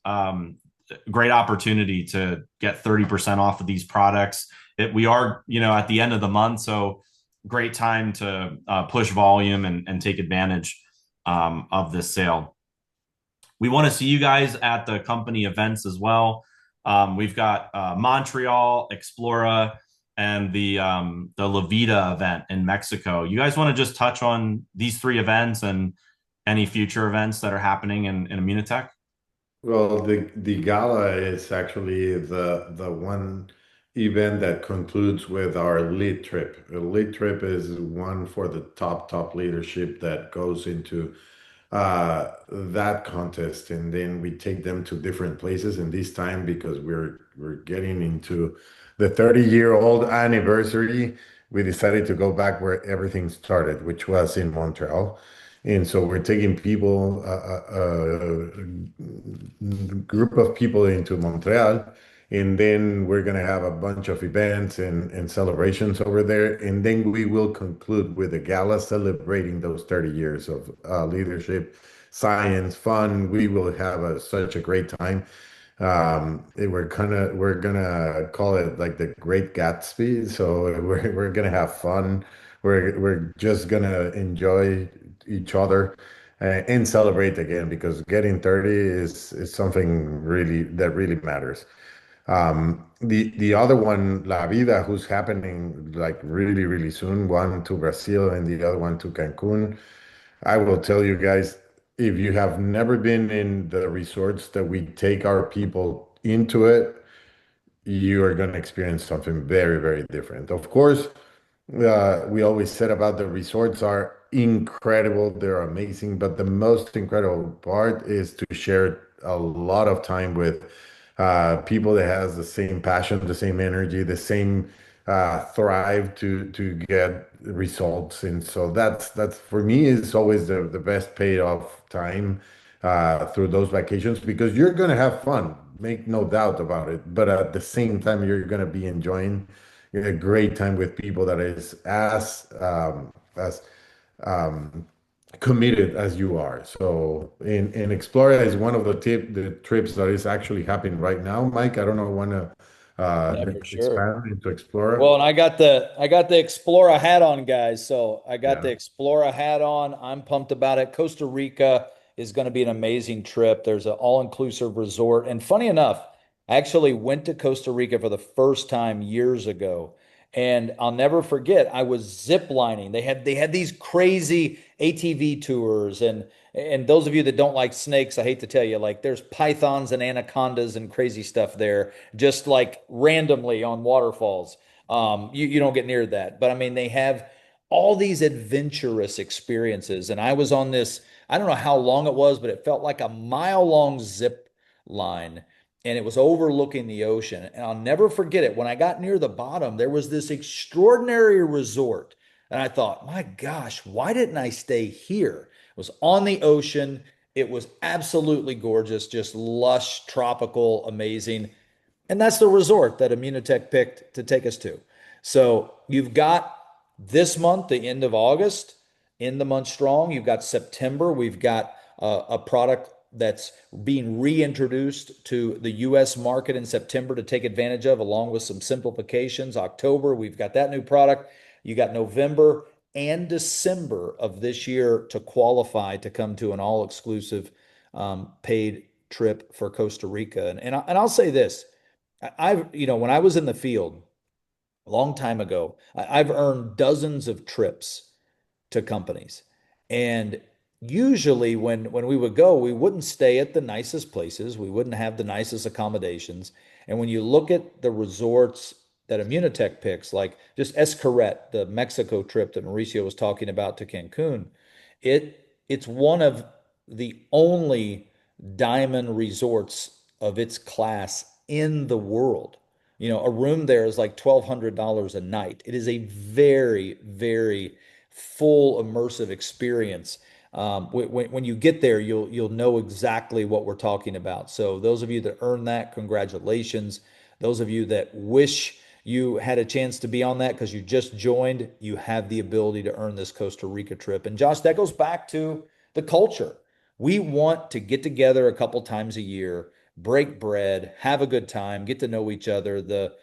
great opportunity to get 30% off of these products. We are, at the end of the month, so great time to push volume and take advantage of this sale. We want to see you guys at the company events as well. We've got Montreal, Explora, and the La Vida event in Mexico. You guys want to just touch on these three events and any future events that are happening in Immunotech? Well, the gala is actually the one event that concludes with our lead trip. A lead trip is one for the top leadership that goes into that contest, and then we take them to different places. And this time, because we're getting into the 30-year-old anniversary, we decided to go back where everything started, which was in Montreal. And so we're taking people, group of people into Montreal, and then we're going to have a bunch of events and celebrations over there. And then we will conclude with a gala celebrating those 30 years of leadership, science, fun. We will have such a great time. We're gonna call it like the Great Gatsby. So we're gonna have fun. We're just gonna enjoy each other and celebrate again, because getting 30 is something really matters. The other one, La Vida, who's happening like really soon, one to Brazil and the other one to Cancun. I will tell you guys, if you have never been in the resorts that we take our people into it, you are going to experience something very different. Of course, we always said about the resorts are incredible, they're amazing, but the most incredible part is to share a lot of time with people that has the same passion, the same energy, the same thrive to get results. And so that's for me is always the best payoff time through those vacations, because you're gonna have fun, make no doubt about it. But at the same time, you're gonna be enjoying a great time with people that is as committed as you are. So in Explora is one of the trips that is actually happening right now. Mike, I don't know, want to Yeah, for sure. expand into Explora? Well, and I got the Explora hat on, guys. So I got the Yeah. Explora hat on. I'm pumped about it. Costa Rica is going to be an amazing trip. There's an all-inclusive resort. And funny enough, I actually went to Costa Rica for the first time years ago. And I'll never forget, I was zip lining. They had these crazy ATV tours. And those of you that don't like snakes, I hate to tell you, like there's pythons and anacondas and crazy stuff there, just like randomly on waterfalls. You don't get near that. But I mean, they have all these adventurous experiences. And I was on this, I don't know how long it was, but it felt like a mile long zip line. And it was overlooking the ocean. And I'll never forget it. When I got near the bottom, there was this extraordinary resort. And I thought, my gosh, why didn't I stay here? It was on the ocean. It was absolutely gorgeous, just lush, tropical, amazing. And that's the resort that Immunotech picked to take us to. So you've got this month, the end of August, in the month strong. You've got September. We've got a product that's being reintroduced to the US market in September to take advantage of, along with some simplifications. October, we've got that new product. You got November and December of this year to qualify to come to an all exclusive paid trip for Costa Rica. And I'll say this. When I was in the field a long time ago, I've earned dozens of trips to companies. And usually when we would go, we wouldn't stay at the nicest places. We wouldn't have the nicest accommodations. And when you look at the resorts that Immunotech picks, like just Escaret, the Mexico trip that Mauricio was talking about to Cancun, it's one of the only diamond resorts of its class in the world. A room there is like $1,200 a night. It is a very, very full immersive experience. When you get there, you'll know exactly what we're talking about. So those of you that earn that, congratulations. Those of you that wish you had a chance to be on that because you just joined, you have the ability to earn this Costa Rica trip. And Josh, that goes back to the culture. We want to get together a couple times a year, break bread, have a good time, get to know each other. The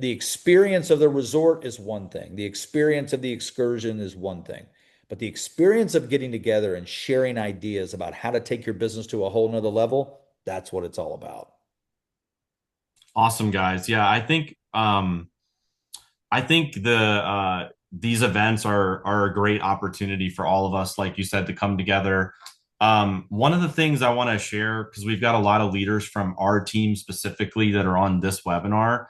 experience of the resort is one thing. The experience of the excursion is one thing. But the experience of getting together and sharing ideas about how to take your business to a whole nother level, that's what it's all about. Awesome, guys. Yeah, I think these events are a great opportunity for all of us, like you said, to come together. One of the things I want to share, because we've got a lot of leaders from our team specifically that are on this webinar,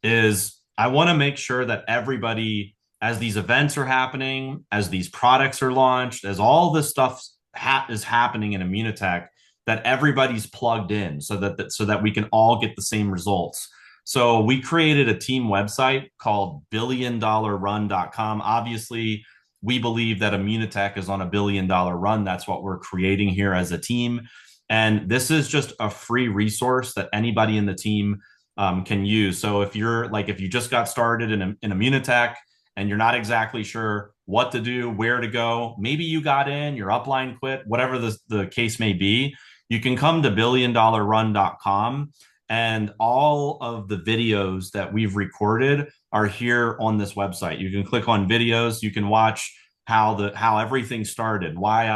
is I want to make sure that everybody, as these events are happening, as these products are launched, as all this stuff is happening in Immunotech, that everybody's plugged in so that we can all get the same results. So we created a team website called billiondollarrun.com. Obviously, we believe that Immunotech is on a $1 billion run. That's what we're creating here as a team. And this is just a free resource that anybody in the team can use. So if you just got started in Immunotech and you're not exactly sure what to do, where to go, maybe you got in, your upline quit, whatever the case may be, you can come to billiondollarrun.com, and all of the videos that we've recorded are here on this website. You can click on videos, you can watch how everything started, why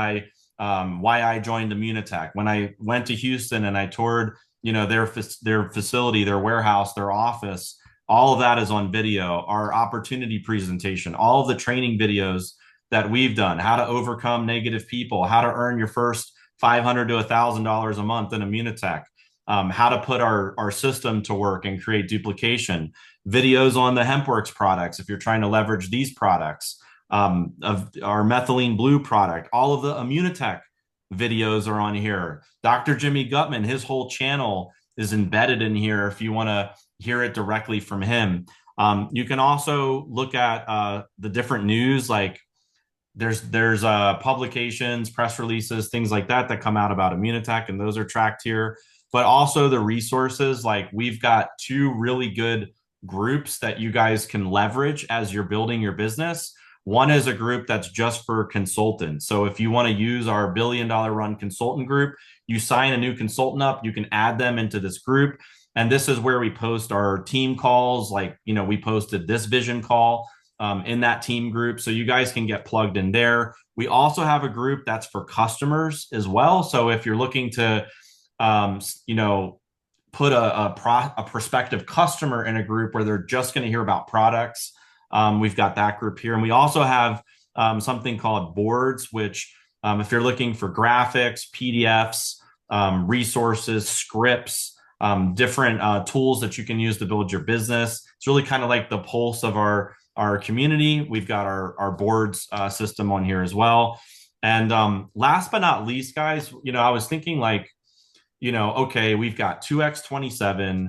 I joined Immunotech, when I went to Houston and I toured their facility, their warehouse, their office. All of that is on video. Our opportunity presentation, all of the training videos that we've done, how to overcome negative people, how to earn your first $500 to $1,000 a month in Immunotech, how to put our system to work and create duplication, videos on the HempWorks products if you're trying to leverage these products, of our methylene blue product. All of the Immunotech videos are on here. Dr. Jimmy Gutman, his whole channel is embedded in here if you want to hear it directly from him. You can also look at the different news, like there's publications, press releases, things like that come out about Immunotech, and those are tracked here. But also the resources, like we've got two really good groups that you guys can leverage as you're building your business. One is a group that's just for consultants. So if you want to use our $1 billion run consultant group, you sign a new consultant up, you can add them into this group. And this is where we post our team calls. Like, we posted this vision call in that team group. So you guys can get plugged in there. We also have a group that's for customers as well. So if you're looking to, put a prospective customer in a group where they're just going to hear about products, we've got that group here. And we also have something called boards, which if you're looking for graphics, PDFs, resources, scripts, different tools that you can use to build your business. It's really kind of like the pulse of our community. We've got our boards system on here as well. And last but not least, guys, I was thinking like, okay, we've got 2x27.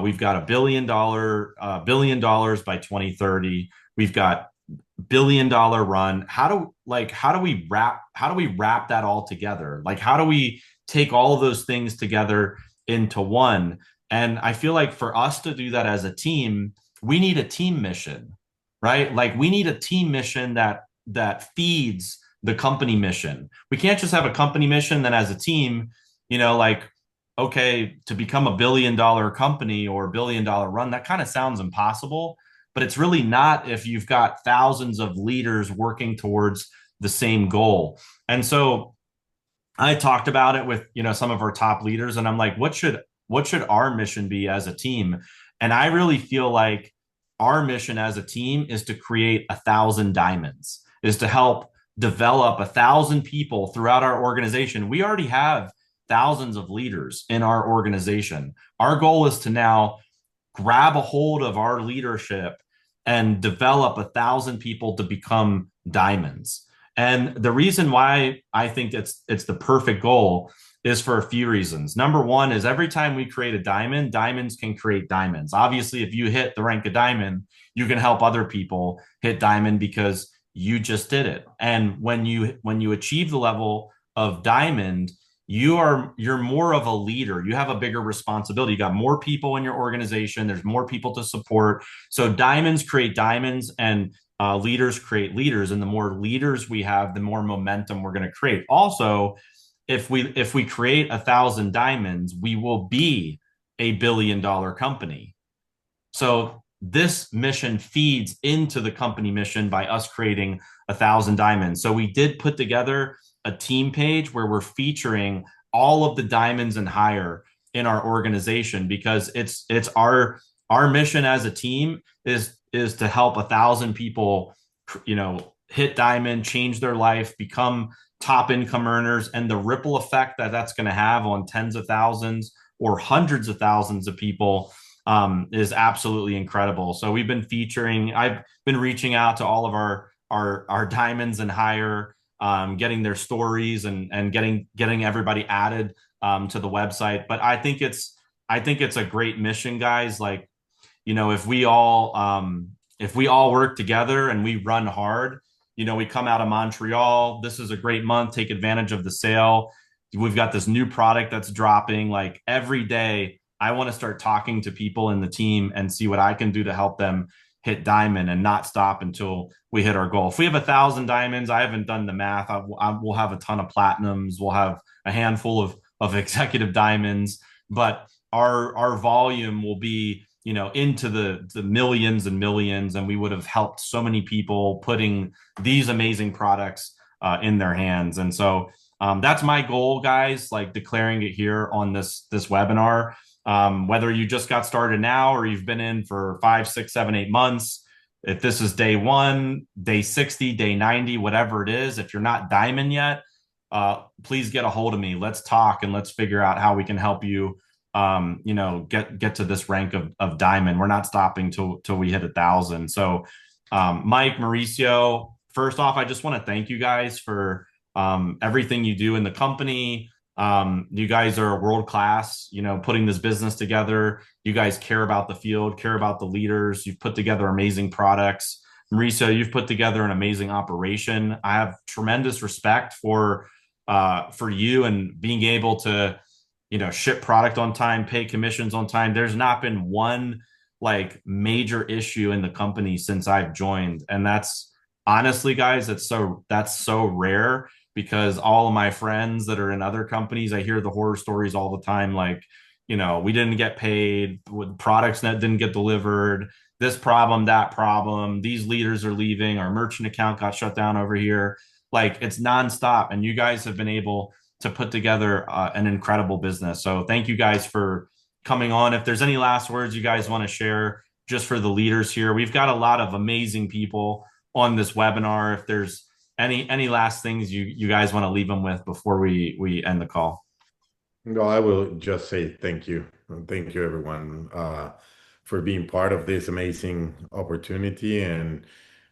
We've got $1 billion by 2030. We've got $1 billion run. How do we wrap that all together? Like, how do we take all of those things together into one? And I feel like for us to do that as a team, we need a team mission, right? Like we need a team mission that feeds the company mission. We can't just have a company mission, then as a team, okay, to become $1 billion company or $1 billion run, that kind of sounds impossible, but it's really not if you've got thousands of leaders working towards the same goal. And so I talked about it with, some of our top leaders, and I'm like, what should our mission be as a team? And I really feel like our mission as a team is to create 1,000 diamonds, is to help develop 1,000 people throughout our organization. We already have thousands of leaders in our organization. Our goal is to now grab a hold of our leadership and develop 1,000 people to become diamonds. And the reason why I think it's the perfect goal is for a few reasons. Number one is every time we create a diamond, diamonds can create diamonds. Obviously, if you hit the rank of diamond, you can help other people hit diamond because you just did it. And when you achieve the level of diamond, you're more of a leader. You have a bigger responsibility. You got more people in your organization. There's more people to support. So diamonds create diamonds, and leaders create leaders. And the more leaders we have, the more momentum we're going to create. Also, if we create 1,000 diamonds, we will be $1 billion company. So this mission feeds into the company mission by us creating 1,000 diamonds. So we did put together a team page where we're featuring all of the diamonds and higher in our organization, because it's our mission as a team is to help 1,000 people, hit diamond, change their life, become top income earners, and the ripple effect that that's going to have on tens of thousands or hundreds of thousands of people is absolutely incredible. So I've been reaching out to all of our diamonds and higher, getting their stories and getting everybody added to the website. But I think it's a great mission, guys. Like, if we all work together and we run hard, we come out of Montreal. This is a great month. Take advantage of the sale. We've got this new product that's dropping. Like every day, I want to start talking to people in the team and see what I can do to help them hit diamond and not stop until we hit our goal. If we have 1,000 diamonds, I haven't done the math. We'll have a ton of platinums. We'll have a handful of executive diamonds, but our volume will be into the millions and millions, and we would have helped so many people putting these amazing products in their hands. And so that's my goal, guys, like declaring it here on this webinar. Whether you just got started now or you've been in for 5, 6, 7, 8 months, if this is day 1, day 60, day 90, whatever it is, if you're not diamond yet, please get a hold of me. Let's talk and let's figure out how we can help you get to this rank of diamond. We're not stopping till we hit 1,000. So Mike, Mauricio, first off, I just want to thank you guys for everything you do in the company. You guys are world class, putting this business together. You guys care about the field, care about the leaders. You've put together amazing products. Mauricio, you've put together an amazing operation. I have tremendous respect for you and being able to ship product on time, pay commissions on time. There's not been one like major issue in the company since I've joined. And that's honestly, guys, that's so rare, because all of my friends that are in other companies, I hear the horror stories all the time. Like, we didn't get paid with products that didn't get delivered, this problem, that problem, these leaders are leaving, our merchant account got shut down over here. Like, it's nonstop. And you guys have been able to put together an incredible business. So thank you guys for coming on. If there's any last words you guys want to share just for the leaders here, we've got a lot of amazing people on this webinar. If there's any last things you guys want to leave them with before we end the call. No, I will just say thank you. Thank you, everyone, for being part of this amazing opportunity. And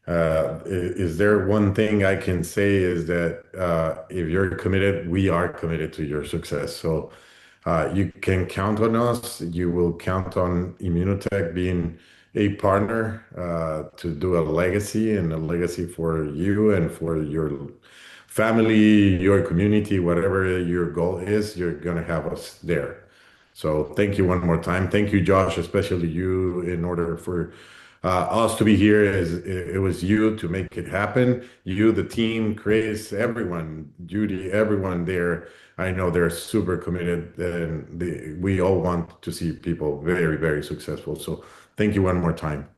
is there one thing I can say is that if you're committed, we are committed to your success. So you can count on us. You will count on Immunotec being a partner to do a legacy, and a legacy for you and for your family, your community, whatever your goal is, you're going to have us there. So thank you one more time. Thank you, Josh, especially you. In order for us to be here, it was you to make it happen. You, the team, Chris, everyone, Judy, everyone there. I know they're super committed, and we all want to see people very, very successful. So thank you one more time.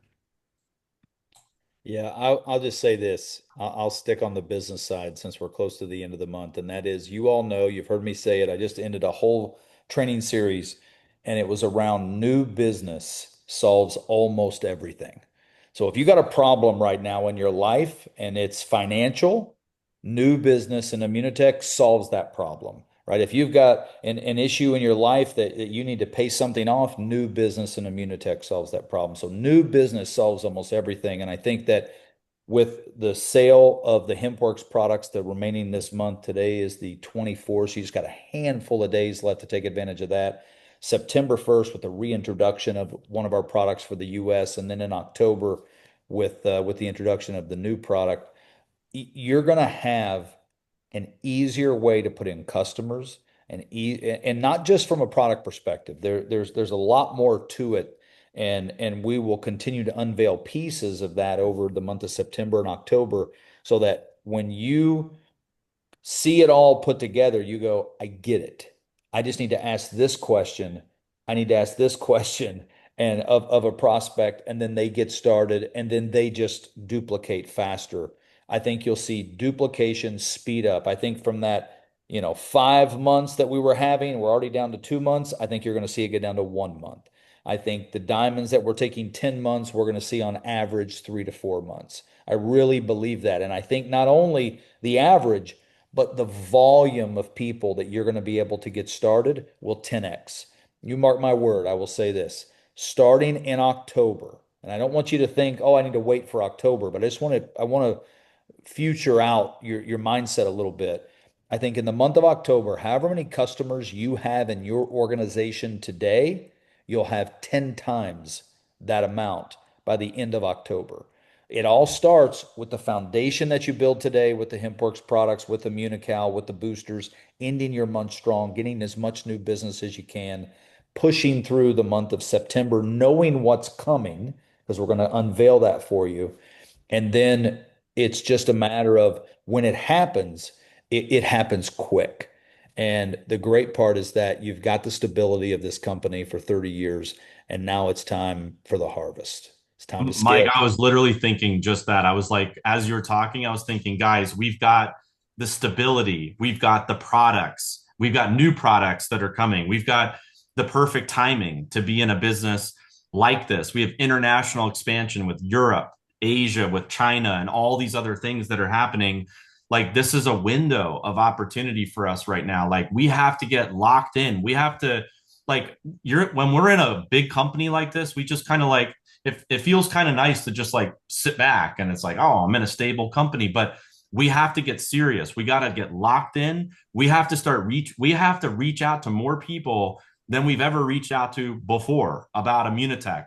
Yeah, I'll just say this. I'll stick on the business side since we're close to the end of the month. And that is, you all know, you've heard me say it. I just ended a whole training series, and it was around new business solves almost everything. So if you got a problem right now in your life and it's financial, new business and Immunotech solves that problem, right? If you've got an issue in your life that you need to pay something off, new business and Immunotech solves that problem. So new business solves almost everything. And I think that with the sale of the HempWorks products, the remaining this month. Today is the 24th. So you just got a handful of days left to take advantage of that. September 1st with the reintroduction of one of our products for the US, and then in October with the introduction of the new product. You're going to have an easier way to put in customers and not just from a product perspective. There's a lot more to it, and we will continue to unveil pieces of that over the month of September and October, so that when you see it all put together, you go, I get it. I just need to ask this question. I need to ask this question and of a prospect, and then they get started, and then they just duplicate faster. I think you'll see duplication speed up. I think from that, 5 months that we were having, we're already down to 2 months. I think you're going to see it get down to 1 month. I think the diamonds that were taking 10 months, we're going to see on average 3 to 4 months. I really believe that. And I think not only the average, but the volume of people that you're going to be able to get started will 10x. You mark my word, I will say this. Starting in October, and I don't want you to think, oh, I need to wait for October, but I want to future out your mindset a little bit. I think in the month of October, however many customers you have in your organization today, you'll have 10 times that amount by the end of October. It all starts with the foundation that you build today with the HempWorks products, with the Immunocal, with the boosters, ending your month strong, getting as much new business as you can, pushing through the month of September, knowing what's coming, because we're going to unveil that for you. And then it's just a matter of when it happens, it happens quick. And the great part is that you've got the stability of this company for 30 years, and now it's time for the harvest. It's time to Mike, scale. I was literally thinking just that. I was like, as you were talking, I was thinking, guys, we've got the stability, we've got the products, we've got new products that are coming, we've got the perfect timing to be in a business like this. We have international expansion with Europe, Asia, with China, and all these other things that are happening. Like, this is a window of opportunity for us right now. Like, we have to get locked in. We have to, like, when we're in a big company like this, we just kind of like, it feels kind of nice to just like sit back and it's like, oh, I'm in a stable company. But we have to get serious. We got to get locked in. We have to reach out to more people than we've ever reached out to before about Immunotec.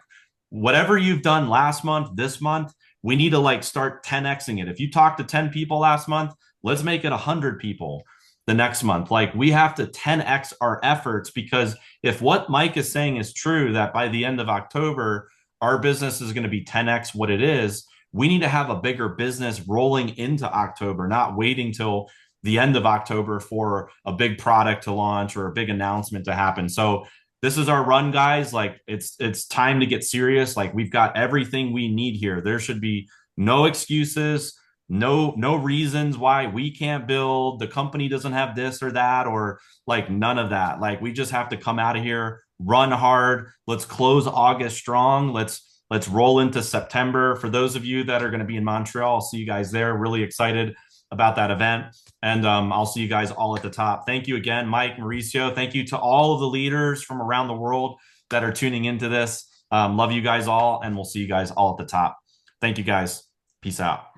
Whatever you've done last month, this month, we need to like start 10xing it. If you talked to 10 people last month, let's make it 100 people the next month. Like, we have to 10x our efforts, because if what Mike is saying is true, that by the end of October, our business is going to be 10x what it is, we need to have a bigger business rolling into October, not waiting till the end of October for a big product to launch or a big announcement to happen. So this is our run, guys. Like, it's time to get serious. Like, we've got everything we need here. There should be no excuses, no reasons why we can't build. The company doesn't have this or that, or like none of that. Like, we just have to come out of here, run hard. Let's close August strong. Let's roll into September. For those of you that are going to be in Montreal, I'll see you guys there. Really excited about that event. And I'll see you guys all at the top. Thank you again, Mike, Mauricio. Thank you to all of the leaders from around the world that are tuning into this. Love you guys all, and we'll see you guys all at the top. Thank you, guys. Peace out.